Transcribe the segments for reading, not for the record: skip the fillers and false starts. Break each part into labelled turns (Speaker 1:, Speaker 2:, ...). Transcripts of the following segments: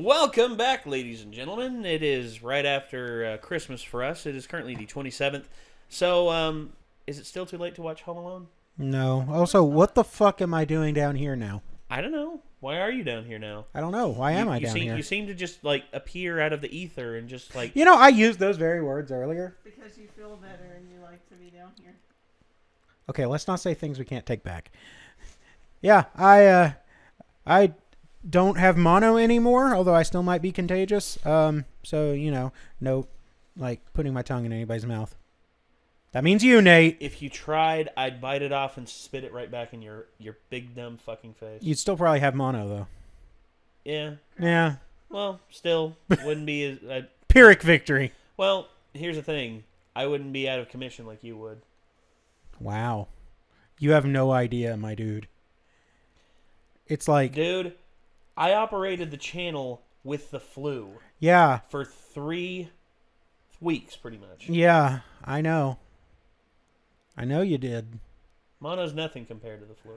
Speaker 1: Welcome back, ladies and gentlemen. It is right after Christmas for us. It is currently the 27th. So, is it still too late to watch Home Alone?
Speaker 2: No. Also, what the fuck am I doing down here now?
Speaker 1: I don't know. Why are you down here now?
Speaker 2: I don't know. Why am I down here?
Speaker 1: You seem to just, like, appear out of the ether and just, like...
Speaker 2: You know, I used those very words earlier.
Speaker 3: Because you feel better and you like to be down here.
Speaker 2: Okay, let's not say things we can't take back. Yeah, I don't have mono anymore, although I still might be contagious. So, you know, no, like, putting my tongue in anybody's mouth. That means you, Nate.
Speaker 1: If you tried, I'd bite it off and spit it right back in your big, dumb fucking face.
Speaker 2: You'd still probably have mono, though.
Speaker 1: Yeah.
Speaker 2: Yeah.
Speaker 1: Well, still, wouldn't be as...
Speaker 2: Pyrrhic victory.
Speaker 1: Well, here's the thing. I wouldn't be out of commission like you would.
Speaker 2: Wow. You have no idea, my dude. It's like...
Speaker 1: Dude, I operated the channel with the flu.
Speaker 2: Yeah.
Speaker 1: For 3 weeks, pretty much.
Speaker 2: Yeah, I know. I know you did.
Speaker 1: Mono's nothing compared to the flu.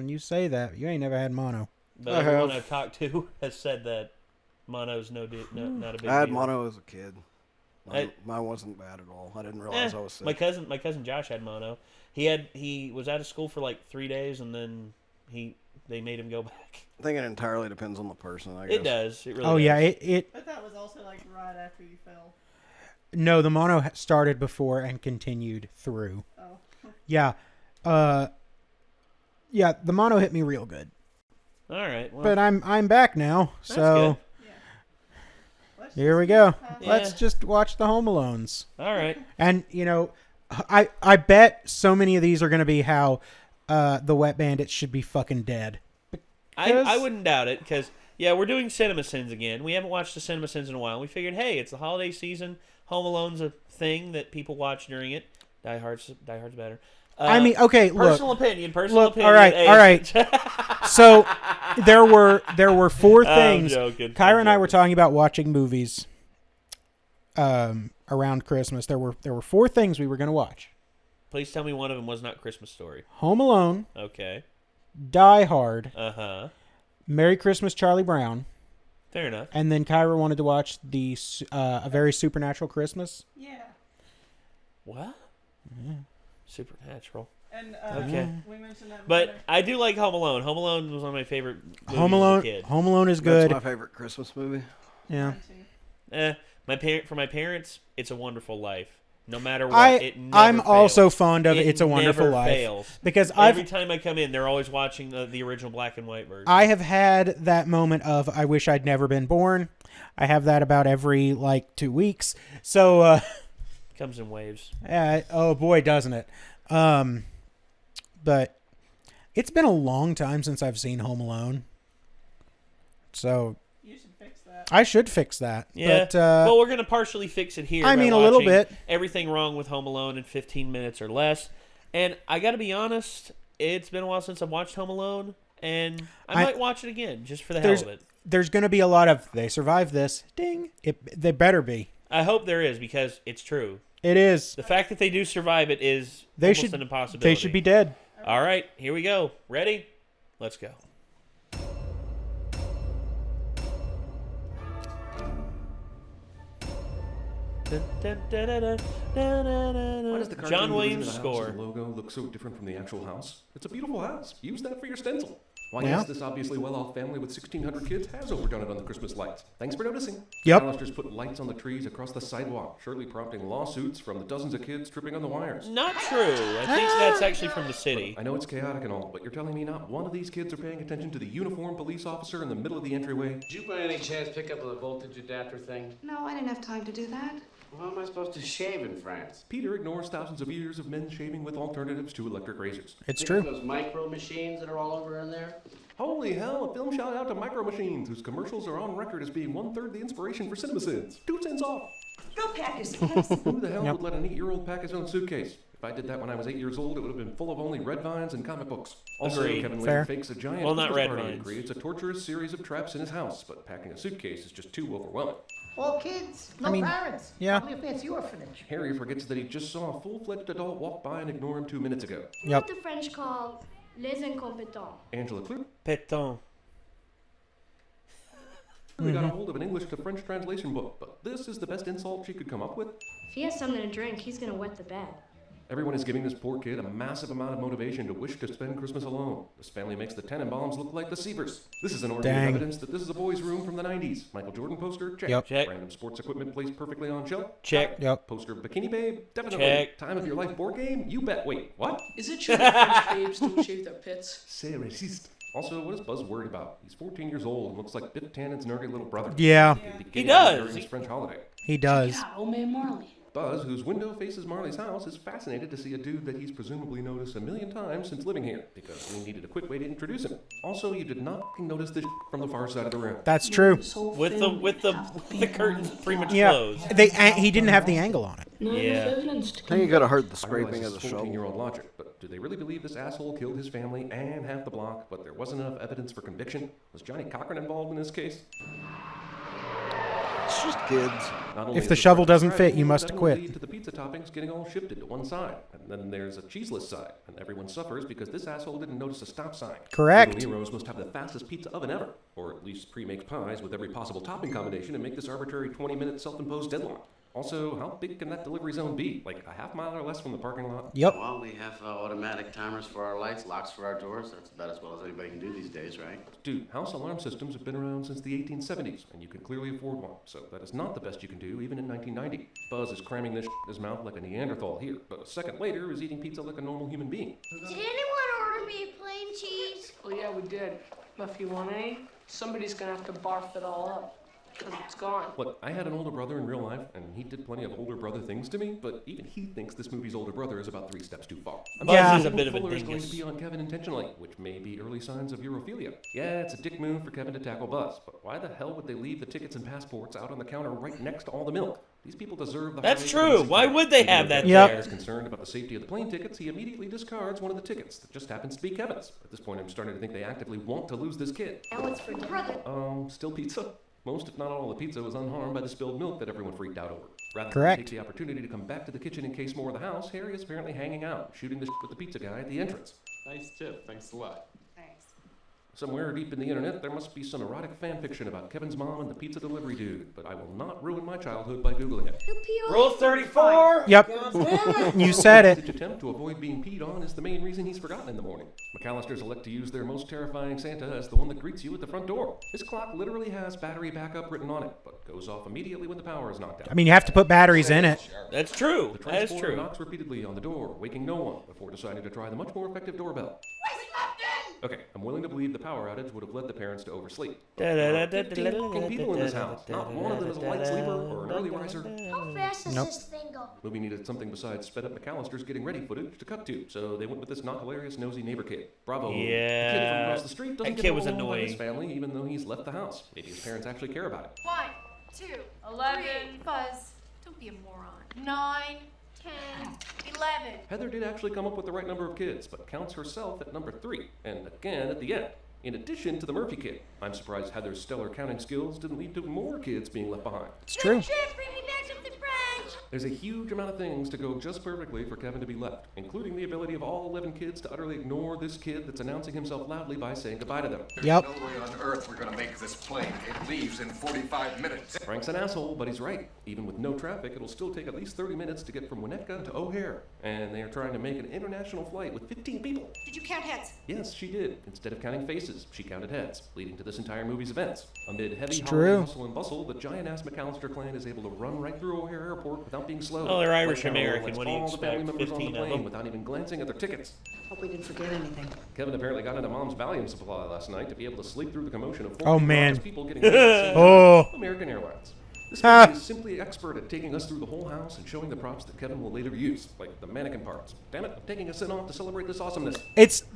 Speaker 2: You say that. You ain't never had mono.
Speaker 1: But everyone I've talked to has said that mono's not a big deal.
Speaker 4: I had mono as a kid. Mine wasn't bad at all. I didn't realize I was sick.
Speaker 1: My cousin Josh had mono. He was out of school for like 3 days, and then they made him go back.
Speaker 4: I think it entirely depends on the person, I guess.
Speaker 1: It does. It really
Speaker 2: does.
Speaker 1: Yeah,
Speaker 3: But that was also like right after you fell.
Speaker 2: No, the mono started before and continued through.
Speaker 3: Oh.
Speaker 2: Yeah. Yeah, the mono hit me real good.
Speaker 1: All right. Well,
Speaker 2: but I'm back now, so here we go. Let's just watch the Home Alones.
Speaker 1: All right.
Speaker 2: And, you know, I bet so many of these are going to be how the Wet Bandits should be fucking dead.
Speaker 1: I wouldn't doubt it, because, yeah, we're doing CinemaSins again. We haven't watched the CinemaSins in a while. We figured, hey, it's the holiday season. Home Alone's a thing that people watch during it. Die Hard's better.
Speaker 2: I mean, okay,
Speaker 1: personal
Speaker 2: look.
Speaker 1: opinion.
Speaker 2: All right. So there were 4 things. Kyra and I were talking about watching movies around Christmas. There were 4 things we were going to watch.
Speaker 1: Please tell me one of them was not Christmas Story.
Speaker 2: Home Alone.
Speaker 1: Okay.
Speaker 2: Die Hard.
Speaker 1: Uh-huh.
Speaker 2: Merry Christmas, Charlie Brown.
Speaker 1: Fair enough.
Speaker 2: And then Kyra wanted to watch the A Very Supernatural Christmas.
Speaker 3: Yeah.
Speaker 1: What?
Speaker 2: Yeah.
Speaker 1: Supernatural.
Speaker 3: And
Speaker 1: okay.
Speaker 3: We mentioned that.
Speaker 1: But I do like Home Alone. Home Alone was one of my favorite movies
Speaker 2: Home Alone.
Speaker 1: as a kid.
Speaker 2: Home Alone is good.
Speaker 4: That's my favorite Christmas movie.
Speaker 2: Yeah.
Speaker 1: For my parents, It's a Wonderful Life. No matter what, it never
Speaker 2: I'm
Speaker 1: fails.
Speaker 2: Also fond of It's a Wonderful
Speaker 1: never
Speaker 2: Life.
Speaker 1: Fails.
Speaker 2: Because
Speaker 1: every time I come in, they're always watching the original black and white version.
Speaker 2: I have had that moment of I wish I'd never been born. I have that about every 2 weeks. So
Speaker 1: comes in waves.
Speaker 2: Oh boy, doesn't it? But it's been a long time since I've seen Home Alone. So
Speaker 3: you should fix that.
Speaker 2: I should fix that.
Speaker 1: Yeah.
Speaker 2: But,
Speaker 1: well, we're going to partially fix it here.
Speaker 2: I mean, a little bit.
Speaker 1: Everything wrong with Home Alone in 15 minutes or less. And I got to be honest, it's been a while since I've watched Home Alone, and I might watch it again just for the hell of it.
Speaker 2: There's going to be a lot of, they survived this. Ding. They better be.
Speaker 1: I hope there is, because it's true.
Speaker 2: It is.
Speaker 1: The fact that they do survive it is almost an impossibility.
Speaker 2: They should be dead.
Speaker 1: All right, here we go. Ready? Let's go.
Speaker 5: Why does the
Speaker 1: John Williams score.
Speaker 5: Logo look so different from the actual house? It's a beautiful house. Use that for your stencil. Why, yes, this obviously well-off family with 1,600 kids has overdone it on the Christmas lights. Thanks for noticing.
Speaker 2: Yep.
Speaker 5: Just put lights on the trees across the sidewalk, surely prompting lawsuits from the dozens of kids tripping on the wires.
Speaker 1: Not true. I think that's actually from the city.
Speaker 5: I know it's chaotic and all, but you're telling me not one of these kids are paying attention to the uniformed police officer in the middle of the entryway?
Speaker 6: Did you by any chance pick up the voltage adapter thing?
Speaker 7: No, I didn't have time to do that.
Speaker 6: Well, how am I supposed to shave in France?
Speaker 5: Peter ignores thousands of years of men shaving with alternatives to electric razors.
Speaker 2: It's true.
Speaker 6: Those micro machines that are all over in there?
Speaker 5: Holy hell, a film shout out to Micro Machines, whose commercials are on record as being 1/3 the inspiration for CinemaSins. 2 cents off.
Speaker 7: Go pack your suitcase.
Speaker 5: Who the hell would let an 8-year-old pack his own suitcase? If I did that when I was 8 years old, it would have been full of only red vines and comic books. Also,
Speaker 1: Agreed.
Speaker 5: Kevin
Speaker 2: Fair.
Speaker 5: Lane fakes a giant
Speaker 1: not
Speaker 5: Christmas
Speaker 1: red
Speaker 5: party
Speaker 1: vines.
Speaker 5: and creates a torturous series of traps in his house, but packing a suitcase is just too overwhelming.
Speaker 8: All kids, no parents.
Speaker 2: Yeah.
Speaker 8: Only a fancy orphanage.
Speaker 5: Harry forgets that he just saw a full-fledged adult walk by and ignore him 2 minutes ago.
Speaker 2: Yep.
Speaker 9: What the French call les incompetents.
Speaker 5: Angela Clue.
Speaker 1: Péton.
Speaker 5: We got a hold of an English to French translation book, but this is the best insult she could come up with.
Speaker 9: If he has something to drink, he's gonna wet the bed.
Speaker 5: Everyone is giving this poor kid a massive amount of motivation to wish to spend Christmas alone. This family makes the Tenenbaums look like the Sievers. This is an orgy of evidence that this is a boy's room from the 90s. Michael Jordan poster? Check.
Speaker 2: Yep.
Speaker 1: Check.
Speaker 5: Random sports equipment placed perfectly on shelf?
Speaker 1: Check.
Speaker 2: Yep.
Speaker 5: Poster of Bikini Babe? Definitely.
Speaker 1: Check.
Speaker 5: Time of your life board game? You bet. Wait, what?
Speaker 10: Is it true that French babes don't shave their pits?
Speaker 5: C'est raciste. Also, what is Buzz worried about? He's 14 years old and looks like Biff Tannen's nerdy little brother.
Speaker 2: Yeah.
Speaker 1: He does.
Speaker 5: During his French holiday.
Speaker 2: He does.
Speaker 10: Yeah, old man Marley.
Speaker 5: Buzz, whose window faces Marley's house, is fascinated to see a dude that he's presumably noticed a million times since living here, because we needed a quick way to introduce him. Also, you did not notice this from the far side of the room.
Speaker 2: That's true.
Speaker 1: With the curtains pretty much
Speaker 2: Yeah.
Speaker 1: closed.
Speaker 2: He didn't have the angle on it.
Speaker 1: Yeah.
Speaker 4: I think you gotta heard the
Speaker 5: I realize
Speaker 4: scraping
Speaker 5: this
Speaker 4: of the
Speaker 5: is
Speaker 4: shovel.
Speaker 5: 14-year-old logic, but do they really believe this asshole killed his family and half the block, but there wasn't enough evidence for conviction? Was Johnny Cochran involved in this case?
Speaker 4: It's just kids.
Speaker 5: Not only
Speaker 2: If
Speaker 5: is
Speaker 2: the
Speaker 5: this
Speaker 2: shovel
Speaker 5: record
Speaker 2: doesn't fit,
Speaker 5: tragic,
Speaker 2: you must
Speaker 5: that will
Speaker 2: quit.
Speaker 5: lead to the pizza toppings getting all shifted to one side, and then there's a cheeseless side, and everyone suffers because this asshole didn't notice a stop sign.
Speaker 2: Correct.
Speaker 5: Little Nero's must have the fastest pizza oven ever, or at least pre-makes pies with every possible topping combination and make this arbitrary 20-minute self-imposed deadline. Also, how big can that delivery zone be? Like a half mile or less from the parking lot?
Speaker 2: Yep.
Speaker 6: Well, we have automatic timers for our lights, locks for our doors. That's about as well as anybody can do these days, right?
Speaker 5: Dude, house alarm systems have been around since the 1870s, and you can clearly afford one, so that is not the best you can do even in 1990. Buzz is cramming this in his mouth like a Neanderthal here, but a second later is eating pizza like a normal human being.
Speaker 9: Did anyone order me plain cheese?
Speaker 10: Oh yeah, we did. But if you want any, somebody's gonna have to barf it all up. Because it's gone.
Speaker 5: Look, I had an older brother in real life, and he did plenty of older brother things to me, but even he thinks this movie's older brother is about 3 steps too far.
Speaker 1: Buzz
Speaker 2: Yeah.
Speaker 1: is a bit of a
Speaker 5: Fuller is going to
Speaker 1: dingus.
Speaker 5: be on Kevin intentionally, which may be early signs of Europhilia. Yeah, it's a dick move for Kevin to tackle Buzz, but why the hell would they leave the tickets and passports out on the counter right next to all the milk? These people deserve the
Speaker 1: That's
Speaker 5: heartache of
Speaker 1: true.
Speaker 5: this
Speaker 1: Why
Speaker 5: evening.
Speaker 1: would they
Speaker 5: Even
Speaker 1: have
Speaker 5: though
Speaker 1: that
Speaker 5: Kevin
Speaker 2: Yep.
Speaker 5: is concerned about the safety of the plane tickets, he immediately discards one of the tickets that just happens to be Kevin's. At this point, I'm starting to think they actively want to lose this kid.
Speaker 9: Now it's for brother.
Speaker 5: Still pizza? Most, if not all, of the pizza was unharmed by the spilled milk that everyone freaked out over. Rather
Speaker 2: Correct.
Speaker 5: than take the opportunity to come back to the kitchen in case more of the house, Harry is apparently hanging out, shooting the shit with the pizza guy at the entrance.
Speaker 11: Nice tip. Thanks a lot.
Speaker 3: Thanks.
Speaker 5: Somewhere deep in the internet, there must be some erotic fan fiction about Kevin's mom and the pizza delivery dude, but I will not ruin my childhood by Googling it.
Speaker 1: Rule 34.
Speaker 2: Yep. You said it.
Speaker 5: This attempt to avoid being peed on is the main reason he's forgotten in the morning. McAllisters elect to use their most terrifying Santa as the one that greets you at the front door. His clock literally has battery backup written on it, but goes off immediately when the power is knocked out.
Speaker 2: I mean, you have to put batteries in it.
Speaker 1: That's true.
Speaker 5: The
Speaker 1: That is
Speaker 5: transporter
Speaker 1: true.
Speaker 5: knocks repeatedly on the door, waking no one, before deciding to try the much more effective doorbell. Okay, I'm willing to believe the power outage would have led the parents to oversleep. But there are 15 people in this house. Not one of them is a light sleeper or an early riser.
Speaker 9: How fast does
Speaker 2: Nope.
Speaker 9: this thing go?
Speaker 5: Movie needed something besides sped up McAllister's getting ready footage to cut to, so they went with this not hilarious nosy neighbor kid. Bravo. The kid from
Speaker 1: Yeah.
Speaker 5: across the street doesn't
Speaker 1: That
Speaker 5: get
Speaker 1: kid was
Speaker 5: along with his
Speaker 1: annoying.
Speaker 5: family, even though he's left the house. Maybe his parents actually care about it.
Speaker 9: 1, 2,
Speaker 3: 11.
Speaker 9: 3, Buzz. Don't be a moron. 9, 10, 11.
Speaker 5: Heather did actually come up with the right number of kids, but counts herself at number 3, and again at the end. In addition to the Murphy kid, I'm surprised Heather's stellar counting skills didn't lead to more kids being left behind.
Speaker 2: It's true.
Speaker 9: Chef, bring me back something fresh.
Speaker 5: There's a huge amount of things to go just perfectly for Kevin to be left, including the ability of all 11 kids to utterly ignore this kid that's announcing himself loudly by saying goodbye to them.
Speaker 2: Yep.
Speaker 11: No way on earth we're gonna make this plane. It leaves in 45 minutes.
Speaker 5: Frank's an asshole, but he's right. Even with no traffic, it'll still take at least 30 minutes to get from Winnetka to O'Hare. And they are trying to make an international flight with 15 people.
Speaker 7: Did you count heads?
Speaker 5: Yes, she did. Instead of counting faces, she counted heads, leading to this entire movie's events. Amid heavy
Speaker 2: It's
Speaker 5: holiday
Speaker 2: true.
Speaker 5: hustle and bustle, the giant-ass McAllister clan is able to run right through O'Hare Airport without being slowed.
Speaker 1: Oh, they're
Speaker 5: Like
Speaker 1: Irish
Speaker 5: Cameron
Speaker 1: American.
Speaker 5: lets
Speaker 1: What do you
Speaker 5: all the family
Speaker 1: expect?
Speaker 5: members on the
Speaker 1: 15 of
Speaker 5: plane
Speaker 1: them?
Speaker 5: without even glancing at their tickets.
Speaker 8: Hope we didn't forget anything.
Speaker 5: Kevin apparently got into Mom's Valium supply last night to be able to sleep through the commotion of 4
Speaker 2: Oh, man.
Speaker 5: people getting ready at the same time.
Speaker 2: Oh.
Speaker 5: American Airlines. This
Speaker 2: Ah.
Speaker 5: movie is simply expert at taking us through the whole house and showing the props that Kevin will later use, like the mannequin parts. Damn it, I'm taking a sin off to celebrate this awesomeness.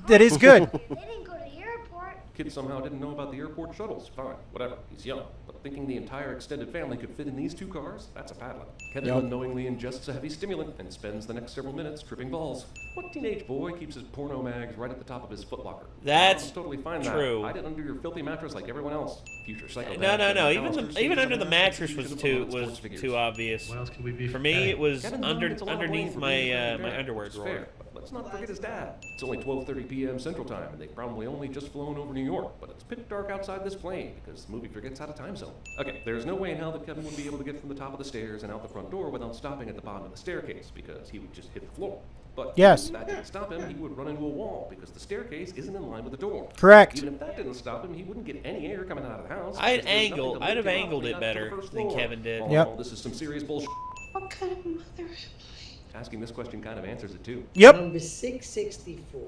Speaker 2: That is good.
Speaker 9: They didn't go to the airport.
Speaker 5: Kid somehow didn't know about the airport shuttles. Fine, whatever, he's young. But thinking the entire extended family could fit in these 2 cars, that's a paddling. Kevin
Speaker 2: Yep.
Speaker 5: unknowingly ingests a heavy stimulant and spends the next several minutes tripping balls. What teenage boy keeps his porno mags right at the top of his footlocker?
Speaker 1: That's
Speaker 5: I'm totally fine
Speaker 1: true.
Speaker 5: That. Hide it under your filthy mattress like everyone else. Future psychopath.
Speaker 1: No.
Speaker 5: Kevin
Speaker 1: Even under the
Speaker 5: McAllister
Speaker 1: mattress
Speaker 5: sees
Speaker 1: was
Speaker 5: the
Speaker 1: too
Speaker 5: sports figures.
Speaker 1: obvious.
Speaker 11: What else can we be
Speaker 1: For me, it was
Speaker 5: Kevin's mom gets a lot of blame
Speaker 1: underneath
Speaker 5: for
Speaker 1: my
Speaker 5: being a
Speaker 1: my
Speaker 5: man,
Speaker 1: underwear
Speaker 5: which is
Speaker 1: drawer.
Speaker 5: fair, but let's not forget his dad. It's only 12:30 p.m. Central Time, and they've probably only just flown over New York, but it's pitch dark outside this plane because the movie forgets how to time zone. Okay, there's no way in hell that Kevin would be able to get from the top of the stairs and out the front door without stopping at the bottom of the staircase because he would just hit the floor. But
Speaker 2: yes,
Speaker 5: if that didn't stop him, he would run into a wall because the staircase isn't in line with the door.
Speaker 2: Correct.
Speaker 5: Even if that didn't stop him, he wouldn't get any air coming out of the house.
Speaker 1: I'd have angled it better than Kevin did.
Speaker 2: Yep.
Speaker 5: This is some serious bullshit.
Speaker 10: What kind of mother am I?
Speaker 5: Asking this question kind of answers it too.
Speaker 2: Yep.
Speaker 8: Number 664,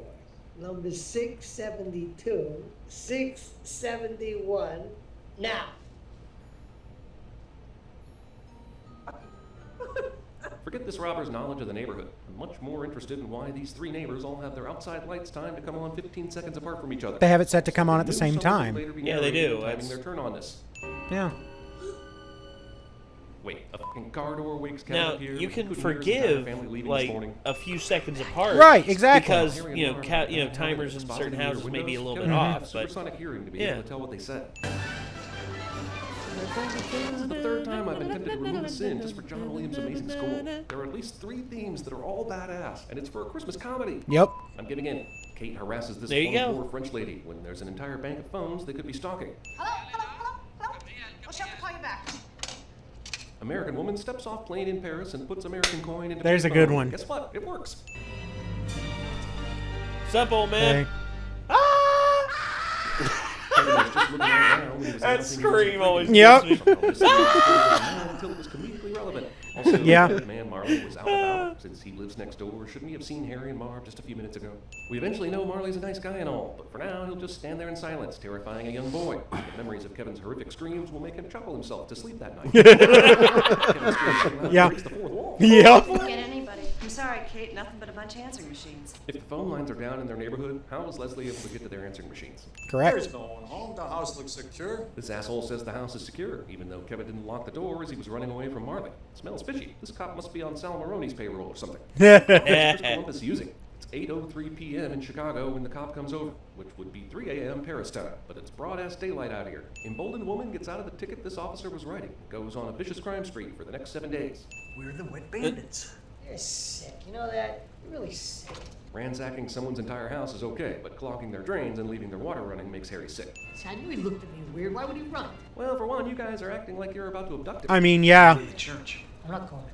Speaker 8: number 672, 671. Now.
Speaker 5: Forget this robber's knowledge of the neighborhood. I'm much more interested in why these three neighbors all have their outside lights timed to come on 15 seconds apart from each other.
Speaker 2: They have it set to come on at the same time.
Speaker 1: Yeah, they do.
Speaker 5: Timing their turn on this.
Speaker 2: Yeah.
Speaker 5: Wait, a fucking car door wakes Kevin
Speaker 1: Now
Speaker 5: up here.
Speaker 1: you can
Speaker 5: Couldn't hear his
Speaker 1: forgive
Speaker 5: entire family leaving this
Speaker 1: like
Speaker 5: morning.
Speaker 1: a few seconds apart,
Speaker 2: Right, exactly.
Speaker 1: Because
Speaker 5: Harry
Speaker 1: you
Speaker 5: and
Speaker 1: know,
Speaker 5: Laura have
Speaker 1: timers in
Speaker 5: spotted
Speaker 1: certain
Speaker 5: near
Speaker 1: houses may be a
Speaker 5: windows.
Speaker 1: little bit
Speaker 5: Kevin
Speaker 1: off,
Speaker 5: had
Speaker 1: but
Speaker 5: supersonic hearing to be
Speaker 1: yeah.
Speaker 5: able to tell what they said. This is the third time I've been tempted to remove Sin just for John Williams' amazing score. There are at least 3 themes that are all badass, and it's for a Christmas comedy.
Speaker 2: Yep.
Speaker 5: I'm giving in. Kate harasses this
Speaker 1: There you go.
Speaker 5: poor French lady when there's an entire bank of phones they could be stalking.
Speaker 7: Hello? I'll shut the call you back.
Speaker 5: American woman steps off plane in Paris and puts American coin into
Speaker 2: There's a
Speaker 5: phone.
Speaker 2: good one.
Speaker 5: Guess what? It works.
Speaker 1: simple, man.
Speaker 2: Hey.
Speaker 1: That scream always
Speaker 2: Yep.
Speaker 1: gets me.
Speaker 5: Until it was comedically relevant. Also,
Speaker 2: Yeah.
Speaker 5: the man Marley was out and about. Since he lives next door, shouldn't he have seen Harry and Marv just a few minutes ago? We eventually know Marley's a nice guy and all, but for now he'll just stand there in silence, terrifying a young boy. The memories of Kevin's horrific screams will make him chuckle himself to sleep that night. Kevin's screams so loud,
Speaker 2: Yeah.
Speaker 5: breaks the fourth wall.
Speaker 2: Yep.
Speaker 7: Get anybody. I'm sorry, Kate. Nothing but a bunch of answering machines.
Speaker 5: If the phone lines are down in their neighborhood, how is Leslie able to get to their answering machines?
Speaker 2: Correct.
Speaker 12: There's no one home. The house looks secure.
Speaker 5: This asshole says the house is secure, even though Kevin didn't lock the door as he was running away from Marley. It smells fishy. This cop must be on Sal Maroney's payroll or something. What is Columbus using? It's 8:03 p.m. in Chicago when the cop comes over, which would be 3 a.m. Paris time, but it's broad-ass daylight out here. Emboldened woman gets out of the ticket this officer was writing and goes on a vicious crime spree for the next 7 days.
Speaker 8: We're the wet bandits. You're sick. You know that? You're really sick.
Speaker 5: Ransacking someone's entire house is okay, but clogging their drains and leaving their water running makes Harry sick.
Speaker 8: See, I knew he looked at me weird. Why would he run?
Speaker 5: Well, for one, you guys are acting like you're about to abduct him.
Speaker 2: I mean, yeah.
Speaker 8: The church. I'm not going there.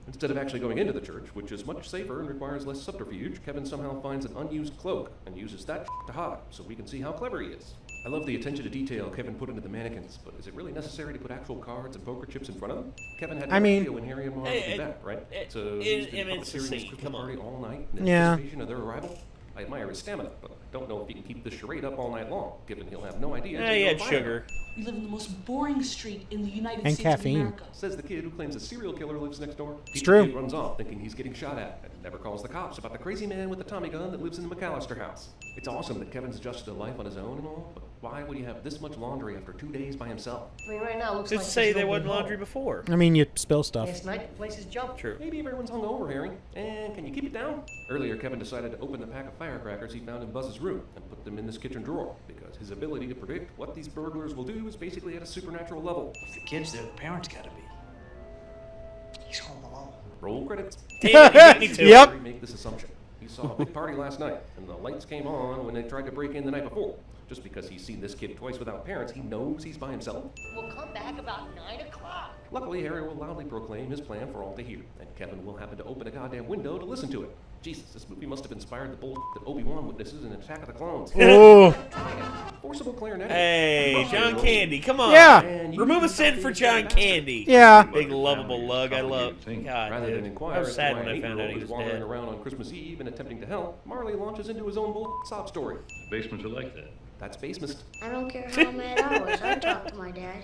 Speaker 5: Instead of actually going into the church, which is much safer and requires less subterfuge, Kevin somehow finds an unused cloak and uses that to hide, so we can see how clever he is. I love the attention to detail Kevin put into the mannequins, but is it really necessary to put actual cards and poker chips in front of them? Kevin had no idea when Harry and Marv would be back, right? So he's been
Speaker 1: it's a
Speaker 5: puppeteering his
Speaker 1: scene.
Speaker 5: Christmas
Speaker 1: Come on.
Speaker 5: party all night in
Speaker 2: Yeah.
Speaker 5: anticipation of their arrival. I admire his stamina, but I don't know if he can keep this charade up all night long, given he'll have no idea.
Speaker 1: He had sugar.
Speaker 10: We live in the most boring street in the United
Speaker 2: And
Speaker 10: States
Speaker 2: caffeine.
Speaker 10: of America.
Speaker 5: Says the kid who claims a serial killer lives next door.
Speaker 2: It's
Speaker 5: The
Speaker 2: true.
Speaker 5: kid runs off thinking he's getting shot at and never calls the cops about the crazy man with the Tommy gun that lives in the McClafferty house. It's awesome that Kevin's adjusted to life on his own and all, but why would he have this much laundry after 2 days by himself?
Speaker 8: I mean, right now it looks
Speaker 1: Just
Speaker 8: like
Speaker 1: say
Speaker 8: there's
Speaker 1: there
Speaker 8: nobody
Speaker 1: wasn't laundry
Speaker 8: home.
Speaker 1: before.
Speaker 2: I mean, you spill stuff.
Speaker 8: Last night the place is jumped.
Speaker 1: True.
Speaker 5: Maybe everyone's hungover, Harry. And can you keep it down? Earlier, Kevin decided to open the pack of firecrackers he found in Buzz's room and put them in this kitchen drawer, because his ability to predict what these burglars will do is basically at a supernatural level.
Speaker 8: If the kid's there, the parents gotta be. He's home alone.
Speaker 5: Roll credits.
Speaker 1: Damn, me too.
Speaker 2: Yep.
Speaker 5: Harry make this assumption. He saw a big party last night, and the lights came on when they tried to break in the night before. Just because he's seen this kid twice without parents, he knows he's by himself.
Speaker 8: We'll come back about 9 o'clock.
Speaker 5: Luckily, Harry will loudly proclaim his plan for all to hear, and Kevin will happen to open a goddamn window to listen to it. Jesus, this movie must have inspired the bull that Obi-Wan witnesses in Attack of the Clones.
Speaker 2: Oh.
Speaker 5: Forcible clarinet.
Speaker 1: Hey, John Candy, come on.
Speaker 2: Yeah.
Speaker 1: Remove a sin for John Candy.
Speaker 2: Yeah.
Speaker 1: Big lovable lug. I love. God,
Speaker 5: Rather than
Speaker 1: dude.
Speaker 5: inquire
Speaker 1: I was
Speaker 5: as
Speaker 1: sad
Speaker 5: to why
Speaker 1: when I
Speaker 5: an
Speaker 1: found out he
Speaker 5: 8-year-old
Speaker 1: was
Speaker 5: is wandering
Speaker 1: dead.
Speaker 5: around on Christmas Eve and attempting to help, Marley launches into his own bull sob story.
Speaker 12: Basements are like that.
Speaker 5: That's Basemist.
Speaker 13: I don't care how mad I was. I talk to my dad,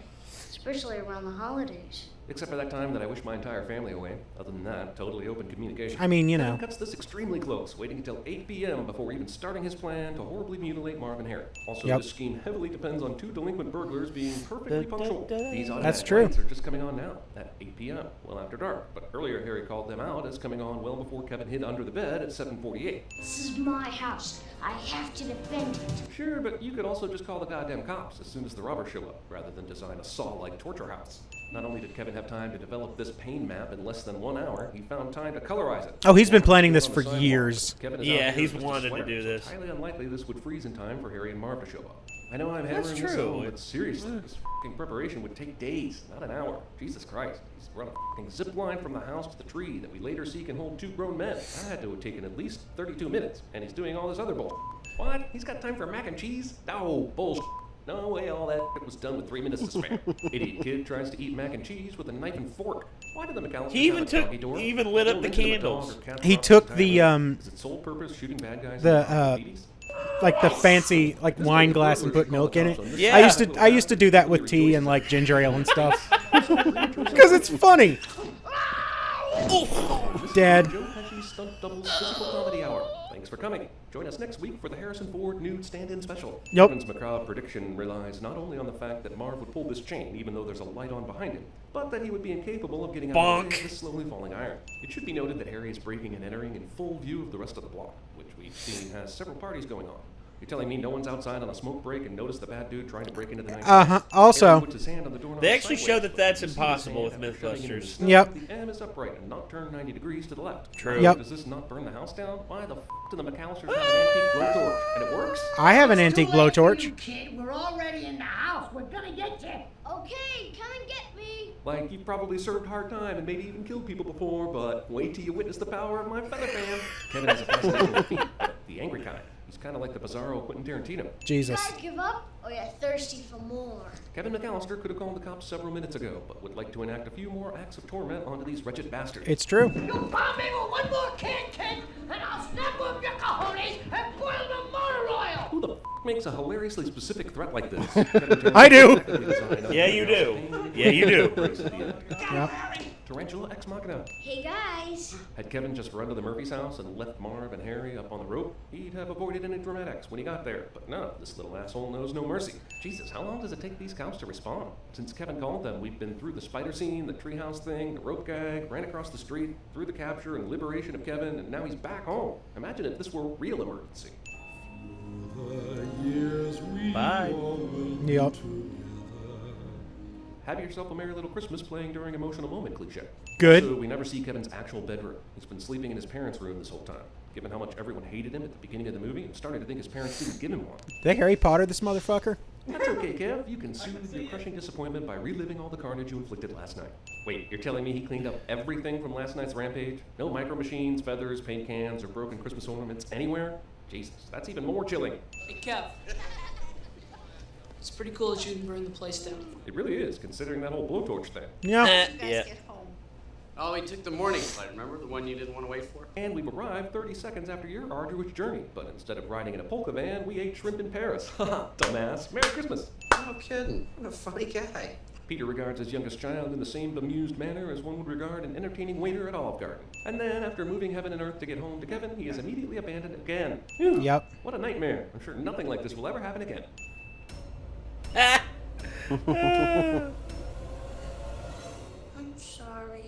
Speaker 13: especially around the holidays.
Speaker 5: Except for that time that I wished my entire family away. Other than that, totally open communication.
Speaker 2: I mean, you
Speaker 5: Kevin
Speaker 2: know.
Speaker 5: cuts this extremely close, waiting until 8 p.m. before even starting his plan to horribly mutilate Marv and Harry. Also,
Speaker 2: Yep.
Speaker 5: this scheme heavily depends on 2 delinquent burglars being perfectly punctual. These
Speaker 2: That's
Speaker 5: automatic
Speaker 2: true.
Speaker 5: lights are just coming on now at 8 p.m., well after dark. But earlier, Harry called them out as coming on well before Kevin hid under the bed at 7:48.
Speaker 13: This is my house. I have to defend it.
Speaker 5: Sure, but you could also just call the goddamn cops as soon as the robbers show up, rather than design a Saw-like torture house. Not only did Kevin have time to develop this pain map in less than 1 hour, he found time to colorize it.
Speaker 2: Oh, he's been planning this for years.
Speaker 1: Yeah, he's wanted to do this.
Speaker 5: It's highly unlikely this would freeze in time for Harry and Marv to show up. I know I'm hammering
Speaker 1: That's
Speaker 5: this
Speaker 1: true.
Speaker 5: home, but seriously, this fucking preparation would take days, not an hour. Jesus Christ. He's run a fucking zip line from the house to the tree that we later see can hold 2 grown men. That had to have taken at least 32 minutes, and he's doing all this other bullshit. What? He's got time for mac and cheese? No, bullshit. No way all that was done with 3 minutes to spare. Idiot kid tries to eat mac and cheese with a knife and fork. Why did the McCallisters
Speaker 1: He even
Speaker 5: have a doggy door?
Speaker 1: he even lit up the candles.
Speaker 2: He took the
Speaker 5: Is its sole purpose shooting bad guys?
Speaker 2: like the fancy like wine glass and put milk in it.
Speaker 1: Yeah.
Speaker 2: I used to do that with tea and like ginger ale and stuff because it's funny. Dad.
Speaker 5: Joe Pesci's Stunt Doubles Physical Comedy Hour. Thanks for coming. Join us next week for the Harrison Ford nude stand-in special.
Speaker 2: Yep.
Speaker 5: Kevin's macabre prediction relies not only on the fact that Marv would pull this chain even though there's a light on behind him, but that he would be incapable of getting out of this slowly falling iron. It should be noted that Harry is breaking and entering in full view of the rest of the block, which we've seen has several parties going on. You're telling me no one's outside on a smoke break and noticed the bad dude trying to break into the night?
Speaker 2: Also,
Speaker 5: puts his hand on the doorknob
Speaker 1: They actually show
Speaker 5: sideways.
Speaker 1: that that's
Speaker 5: You see his
Speaker 1: impossible
Speaker 5: hand
Speaker 1: with
Speaker 5: after shoving it in the
Speaker 1: Mythbusters.
Speaker 5: snow.
Speaker 2: Yep.
Speaker 5: The M is upright and not turned 90 degrees to the left.
Speaker 1: True.
Speaker 2: Yep.
Speaker 5: Does this not burn the house down? Why the f*** do the McCallisters have an antique blowtorch? And it works?
Speaker 2: I have an antique blowtorch.
Speaker 8: Kid, we're already in the house. We're gonna get you.
Speaker 13: Okay, come and get me.
Speaker 5: Like, you've probably served hard time and maybe even killed people before, but wait till you witness the power of my feather fan. Kevin has a fascination with feet, but the angry kind. He's kind of like the bizarro Quentin Tarantino.
Speaker 2: Jesus.
Speaker 13: You guys give up, or you're thirsty for more?
Speaker 5: Kevin McCallister could have called the cops several minutes ago, but would like to enact a few more acts of torment onto these wretched bastards.
Speaker 2: It's true.
Speaker 8: You bomb me with one more can, kid, and I'll snap up your cojones and boil the motor oil.
Speaker 5: Who the f*** makes a hilariously specific threat like this?
Speaker 2: I do.
Speaker 1: Yeah, you do. Yeah, you do.
Speaker 2: Yep.
Speaker 5: Tarantula ex machina.
Speaker 13: Hey guys.
Speaker 5: Had Kevin just run to the Murphy's house and left Marv and Harry up on the rope, he'd have avoided any dramatics when he got there. But no, this little asshole knows no mercy. Jesus, how long does it take these cops to respond? Since Kevin called them, we've been through the spider scene, the treehouse thing, the rope gag, ran across the street, through the capture and liberation of Kevin, and now he's back home. Imagine if this were a real emergency.
Speaker 1: Bye.
Speaker 2: Yep.
Speaker 5: Have yourself a merry little Christmas playing during emotional moment cliche.
Speaker 2: Good.
Speaker 5: So we never see Kevin's actual bedroom. He's been sleeping in his parents' room this whole time. Given how much everyone hated him at the beginning of the movie, I'm starting to think his parents didn't give him one.
Speaker 2: They Harry Potter this motherfucker?
Speaker 5: That's okay, Kev. You can soothe your crushing disappointment by reliving all the carnage you inflicted last night. Wait, you're telling me he cleaned up everything from last night's rampage? No micro machines, feathers, paint cans, or broken Christmas ornaments anywhere? Jesus, that's even more chilling.
Speaker 10: Hey, Kev. It's pretty cool that you can burn the place down.
Speaker 5: It really is, considering that whole blowtorch thing.
Speaker 2: Yeah.
Speaker 1: Yeah.
Speaker 6: Oh, we took the morning flight, remember? The one you didn't want to wait for?
Speaker 5: And we've arrived 30 seconds after your arduous journey. But instead of riding in a polka van, we ate shrimp in Paris. Haha, dumbass. Merry Christmas.
Speaker 6: No kidding. What a funny guy.
Speaker 5: Peter regards his youngest child in the same bemused manner as one would regard an entertaining waiter at Olive Garden. And then, after moving heaven and earth to get home to Kevin, he is immediately abandoned again. Phew.
Speaker 2: Yep.
Speaker 5: What a nightmare. I'm sure nothing like this will ever happen again.
Speaker 13: I'm sorry.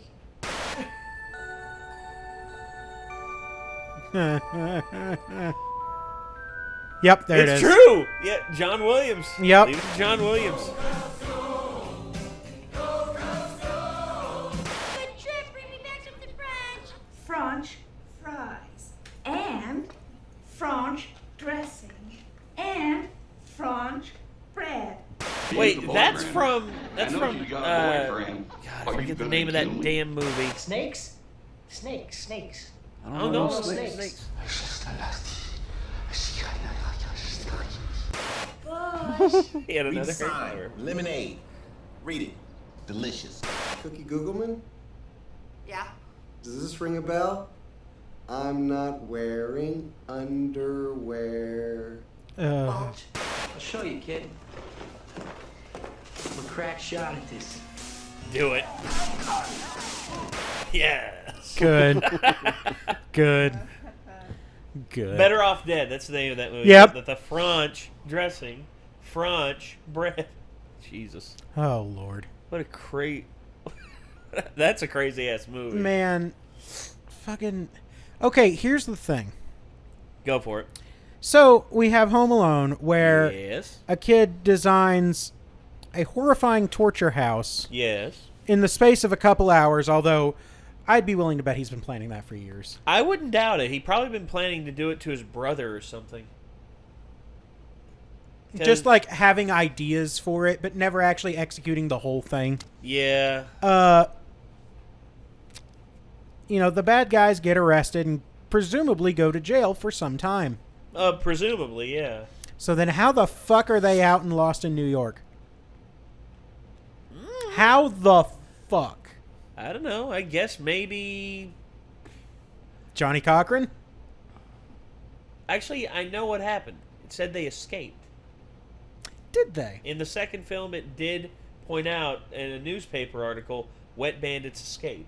Speaker 2: Yep, there it is.
Speaker 1: It's true. Yeah, John Williams.
Speaker 2: Yep.
Speaker 1: Leave it to John Williams.
Speaker 13: Good trip. Bring me back something French.
Speaker 14: French fries and French dressing and French bread.
Speaker 1: Wait, that's from God, I forget the name of that damn movie.
Speaker 8: Snakes? Snakes.
Speaker 1: Oh no,
Speaker 8: snakes.
Speaker 1: He had
Speaker 15: Read
Speaker 1: another
Speaker 15: the sign.
Speaker 1: hair color.
Speaker 15: Lemonade. Read it. Delicious.
Speaker 4: Cookie Googleman?
Speaker 7: Yeah?
Speaker 4: Does this ring a bell? I'm not wearing underwear.
Speaker 8: I'll show you, kid. I'm a crack shot at this.
Speaker 1: Do it. Yes.
Speaker 2: Good. Good. Good.
Speaker 1: Better Off Dead. That's the name of that movie.
Speaker 2: Yep.
Speaker 1: The French dressing, French bread. Jesus.
Speaker 2: Oh, Lord.
Speaker 1: What a That's a crazy ass movie.
Speaker 2: Man. Fucking. Okay, here's the thing.
Speaker 1: Go for it.
Speaker 2: So, we have Home Alone, where
Speaker 1: Yes.
Speaker 2: a kid designs a horrifying torture house.
Speaker 1: Yes.
Speaker 2: in the space of a couple hours, although I'd be willing to bet he's been planning that for years.
Speaker 1: I wouldn't doubt it. He probably been planning to do it to his brother or something.
Speaker 2: Just like having ideas for it, but never actually executing the whole thing.
Speaker 1: Yeah.
Speaker 2: You know, the bad guys get arrested and presumably go to jail for some time.
Speaker 1: Presumably, yeah.
Speaker 2: So then how the fuck are they out and lost in New York? How the fuck?
Speaker 1: I don't know. I guess maybe...
Speaker 2: Johnny Cochran?
Speaker 1: Actually, I know what happened. It said they escaped.
Speaker 2: Did they?
Speaker 1: In the second film, it did point out in a newspaper article, wet bandits escape.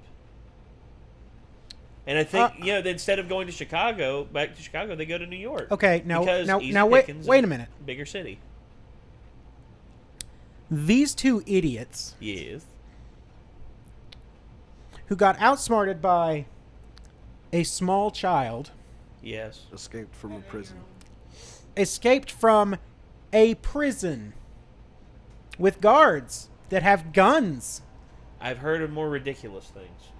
Speaker 1: And I think, instead of going to back to Chicago, they go to New York.
Speaker 2: Okay, now wait a minute.
Speaker 1: Bigger city.
Speaker 2: These two idiots.
Speaker 1: Yes.
Speaker 2: Who got outsmarted by a small child.
Speaker 1: Yes.
Speaker 4: Escaped from a prison.
Speaker 2: Escaped from a prison with guards that have guns.
Speaker 1: I've heard of more ridiculous things.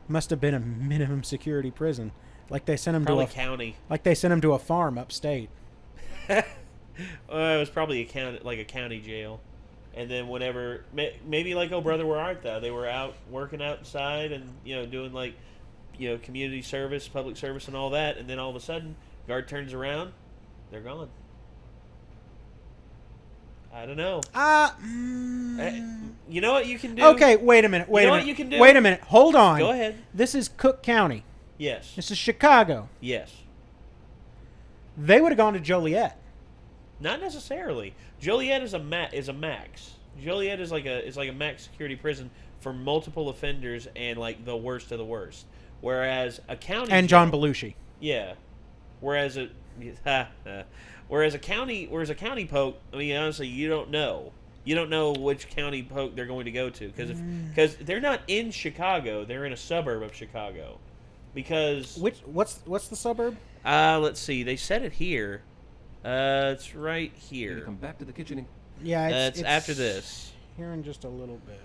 Speaker 2: Must have been a minimum security prison, like they sent him
Speaker 1: probably
Speaker 2: to a
Speaker 1: county.
Speaker 2: Like they sent him to a farm upstate.
Speaker 1: It was probably a county jail, and then whenever maybe like Oh Brother Where Art Thou, they were out working outside and doing community service, public service, and all that, and then all of a sudden, guard turns around, they're gone. I don't know. You know what you can do?
Speaker 2: Okay, wait a minute. What you can do? Wait a minute. Hold on.
Speaker 1: Go ahead.
Speaker 2: This is Cook County.
Speaker 1: Yes.
Speaker 2: This is Chicago.
Speaker 1: Yes.
Speaker 2: They would have gone to Joliet.
Speaker 1: Not necessarily. Joliet is a max. Joliet is like a max security prison for multiple offenders and like the worst of the worst. Whereas a county
Speaker 2: and John Belushi.
Speaker 1: Yeah. Whereas a county poke, I mean, honestly, you don't know. You don't know which county poke they're going to go to because they're not in Chicago. They're in a suburb of Chicago. Because
Speaker 2: what's the suburb?
Speaker 1: Let's see. They said it here. It's right here.
Speaker 5: Come back to the kitchen.
Speaker 2: Yeah,
Speaker 1: it's after this.
Speaker 2: Here in just a little bit.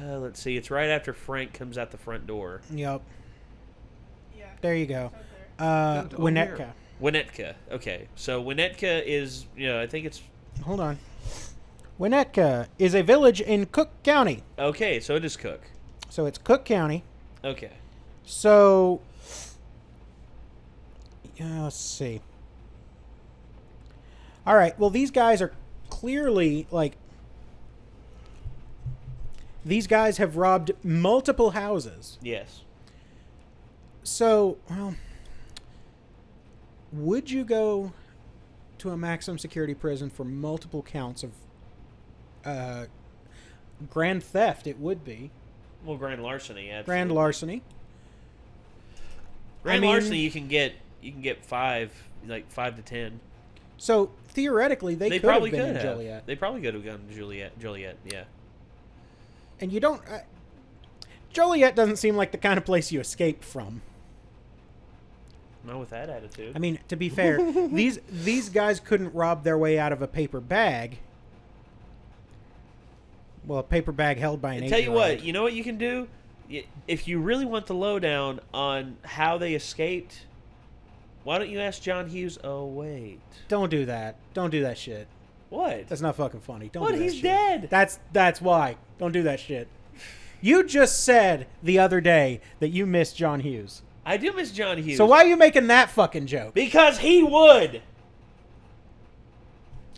Speaker 1: Let's see. It's right after Frank comes out the front door.
Speaker 2: Yep. Yeah. There you go. Winnetka.
Speaker 1: Winnetka. Okay. So Winnetka is, I think it's...
Speaker 2: Hold on. Winnetka is a village in Cook County.
Speaker 1: Okay, so it is Cook.
Speaker 2: So it's Cook County.
Speaker 1: Okay.
Speaker 2: So... let's see. All right. Well, these guys are clearly, these guys have robbed multiple houses.
Speaker 1: Yes.
Speaker 2: So, would you go to a maximum security prison for multiple counts of grand theft? It would be.
Speaker 1: Well, grand larceny, absolutely.
Speaker 2: Grand larceny.
Speaker 1: Larceny, you can get 5 to 10.
Speaker 2: So theoretically, they could have been in Joliet.
Speaker 1: They probably could have gone to Joliet, yeah.
Speaker 2: And you don't... Joliet doesn't seem like the kind of place you escape from.
Speaker 1: Not with that attitude.
Speaker 2: I mean, to be fair, these guys couldn't rob their way out of a paper bag. Well, a paper bag held by an 8-year-old.
Speaker 1: Tell you what, you know what you can do? If you really want the lowdown on how they escaped, why don't you ask John Hughes? Oh, wait.
Speaker 2: Don't do that. Don't do that shit.
Speaker 1: What?
Speaker 2: That's not fucking funny. Don't
Speaker 1: what?
Speaker 2: do that
Speaker 1: He's
Speaker 2: shit.
Speaker 1: Dead.
Speaker 2: That's why. Don't do that shit. You just said the other day that you miss John Hughes.
Speaker 1: I do miss John Hughes.
Speaker 2: So why are you making that fucking joke?
Speaker 1: Because he would.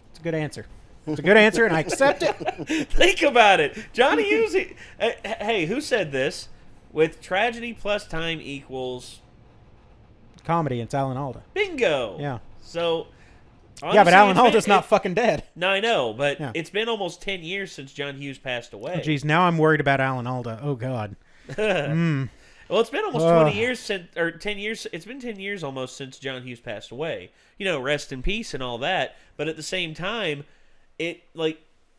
Speaker 2: It's a good answer. It's a good answer, and I accept it.
Speaker 1: Think about it. John Hughes... hey, who said this? With tragedy plus time equals...
Speaker 2: comedy. It's Alan Alda.
Speaker 1: Bingo.
Speaker 2: Yeah.
Speaker 1: So... honestly,
Speaker 2: yeah, but Alan Alda's not fucking dead.
Speaker 1: No, I know, but it's been almost 10 years since John Hughes passed away.
Speaker 2: Oh, geez, now I'm worried about Alan Alda. Oh, God.
Speaker 1: Well, it's been almost 20 years since... or 10 years... It's been 10 years almost since John Hughes passed away. Rest in peace and all that. But at the same time...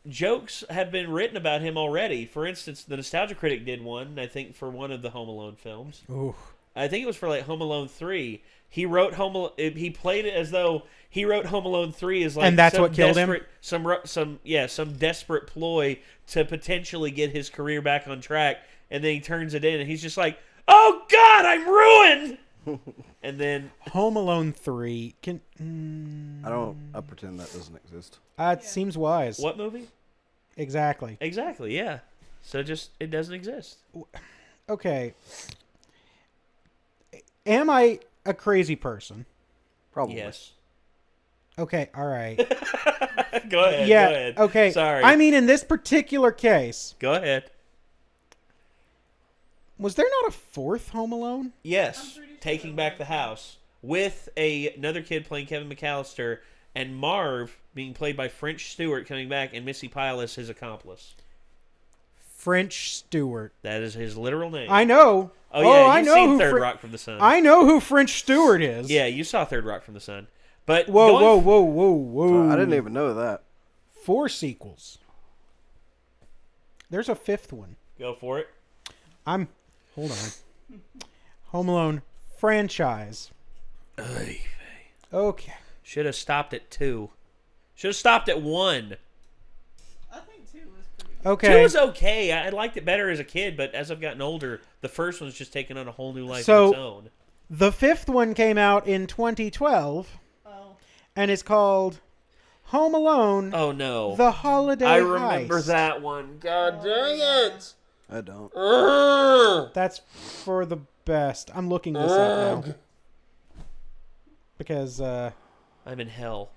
Speaker 1: jokes have been written about him already. For instance, the Nostalgia Critic did one, I think, for one of the Home Alone films.
Speaker 2: Ooh.
Speaker 1: I think it was for like Home Alone 3. He wrote he played it as though he wrote Home Alone 3 as like
Speaker 2: and that's what killed him.
Speaker 1: Some desperate ploy to potentially get his career back on track, and then he turns it in, and he's just like, "Oh God, I'm ruined." And then
Speaker 2: Home Alone 3 can.
Speaker 4: I pretend that doesn't exist.
Speaker 2: It seems wise.
Speaker 1: What movie?
Speaker 2: Exactly.
Speaker 1: Exactly. Yeah. So it doesn't exist.
Speaker 2: Okay. Am I a crazy person?
Speaker 4: Probably.
Speaker 1: Yes.
Speaker 2: Okay. All right.
Speaker 1: Go ahead.
Speaker 2: Yeah.
Speaker 1: Go ahead.
Speaker 2: Okay.
Speaker 1: Sorry.
Speaker 2: I mean, in this particular case.
Speaker 1: Go ahead.
Speaker 2: Was there not a fourth Home Alone?
Speaker 1: Yes. Taking Back the House with another kid playing Kevin McAllister and Marv being played by French Stewart coming back and Missy Pyle as his accomplice.
Speaker 2: French Stewart.
Speaker 1: That is his literal name.
Speaker 2: I know.
Speaker 1: Oh yeah,
Speaker 2: I
Speaker 1: you've
Speaker 2: know
Speaker 1: seen
Speaker 2: who
Speaker 1: Third Rock from the Sun.
Speaker 2: I know who French Stewart is.
Speaker 1: Yeah, you saw Third Rock from the Sun. But
Speaker 2: whoa.
Speaker 4: I didn't even know that.
Speaker 2: 4 sequels. There's a 5th one.
Speaker 1: Go for it.
Speaker 2: Hold on. Home Alone franchise. Okay.
Speaker 1: Should have stopped at 2. Should have stopped at 1.
Speaker 3: I think 2 was pretty good.
Speaker 2: Okay.
Speaker 1: 2 was okay. I liked it better as a kid, but as I've gotten older, the first one's just taken on a whole new life of its own.
Speaker 2: The 5th one came out in 2012. And it's called Home Alone.
Speaker 1: Oh no.
Speaker 2: The Holiday
Speaker 1: I remember
Speaker 2: Heist.
Speaker 1: that one. God dang it.
Speaker 4: I don't.
Speaker 2: That's for the best. I'm looking this up now. Because
Speaker 1: I'm in hell.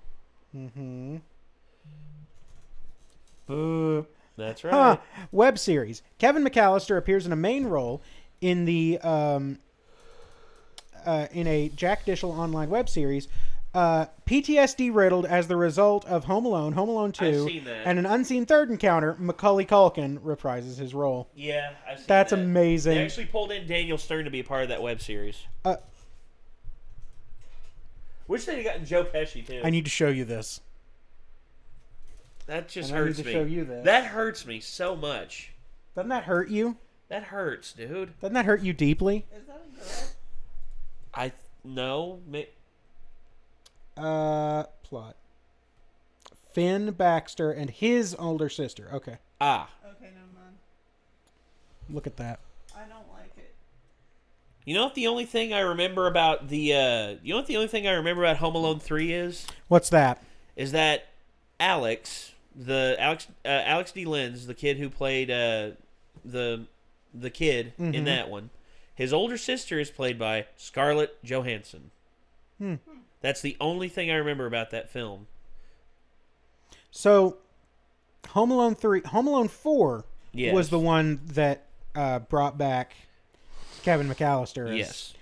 Speaker 2: Mm-hmm.
Speaker 1: That's right.
Speaker 2: Web series. Kevin McAllister appears in a main role in the in a Jack Dishel online web series. PTSD riddled as the result of Home Alone, Home Alone 2,
Speaker 1: I've seen that.
Speaker 2: and an unseen third encounter, Macaulay Culkin reprises his role.
Speaker 1: Yeah, I've seen
Speaker 2: That's
Speaker 1: that.
Speaker 2: amazing.
Speaker 1: They actually pulled in Daniel Stern to be a part of that web series. Wish they'd gotten Joe Pesci too.
Speaker 2: I need to show you this.
Speaker 1: That just
Speaker 2: And I need
Speaker 1: hurts
Speaker 2: to
Speaker 1: me.
Speaker 2: show you this.
Speaker 1: That hurts me so much.
Speaker 2: Doesn't that hurt you?
Speaker 1: That hurts, dude.
Speaker 2: Doesn't that hurt you deeply?
Speaker 3: Is that a girl?
Speaker 1: No.
Speaker 2: Plot. Finn Baxter and his older sister. Okay.
Speaker 1: Ah.
Speaker 3: Okay, never mind.
Speaker 2: Look at that.
Speaker 3: I don't like it.
Speaker 1: You know what the only thing I remember about the Home Alone 3 is?
Speaker 2: What's that?
Speaker 1: Is that Alex D. Lenz, the kid who played the kid in that one, his older sister is played by Scarlett Johansson. That's the only thing I remember about that film.
Speaker 2: So, Home Alone 4
Speaker 1: Yes.
Speaker 2: was the one that brought back Kevin McAllister as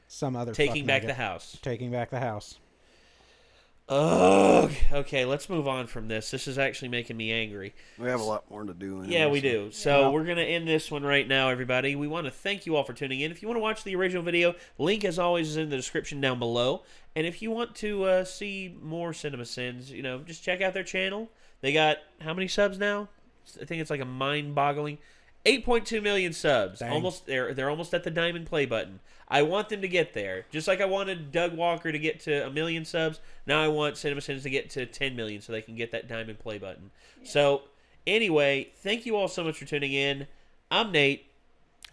Speaker 2: some other
Speaker 1: Taking Back the House.
Speaker 2: Taking Back the House.
Speaker 1: Oh, okay. Let's move on from this. This is actually making me angry.
Speaker 4: We have a lot more to do. Anyway,
Speaker 1: Yeah, we do. So we're going to end this one right now, everybody. We want to thank you all for tuning in. If you want to watch the original video, link as always is in the description down below. And if you want to see more CinemaSins, just check out their channel. They got how many subs now? I think it's like a mind-boggling 8.2 million subs.
Speaker 2: Dang.
Speaker 1: Almost they're almost at the diamond play button. I want them to get there. Just like I wanted Doug Walker to get to 1 million subs, now I want CinemaSins to get to 10 million so they can get that diamond play button. Yeah. So, anyway, thank you all so much for tuning in. I'm Nate.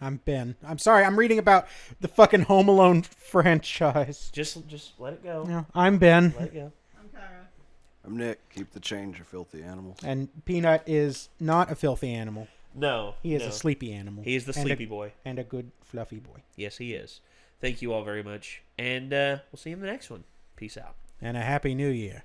Speaker 2: I'm Ben. I'm sorry, I'm reading about the fucking Home Alone franchise.
Speaker 1: Just let it go.
Speaker 2: Yeah, I'm Ben.
Speaker 1: Let it go.
Speaker 3: I'm Kyra.
Speaker 4: I'm Nick. Keep the change, you filthy animals.
Speaker 2: And Peanut is not a filthy animal.
Speaker 1: No.
Speaker 2: He is a sleepy animal.
Speaker 1: He is the sleepy boy.
Speaker 2: And a good fluffy boy.
Speaker 1: Yes, he is. Thank you all very much. And we'll see you in the next one. Peace out.
Speaker 2: And a happy new year.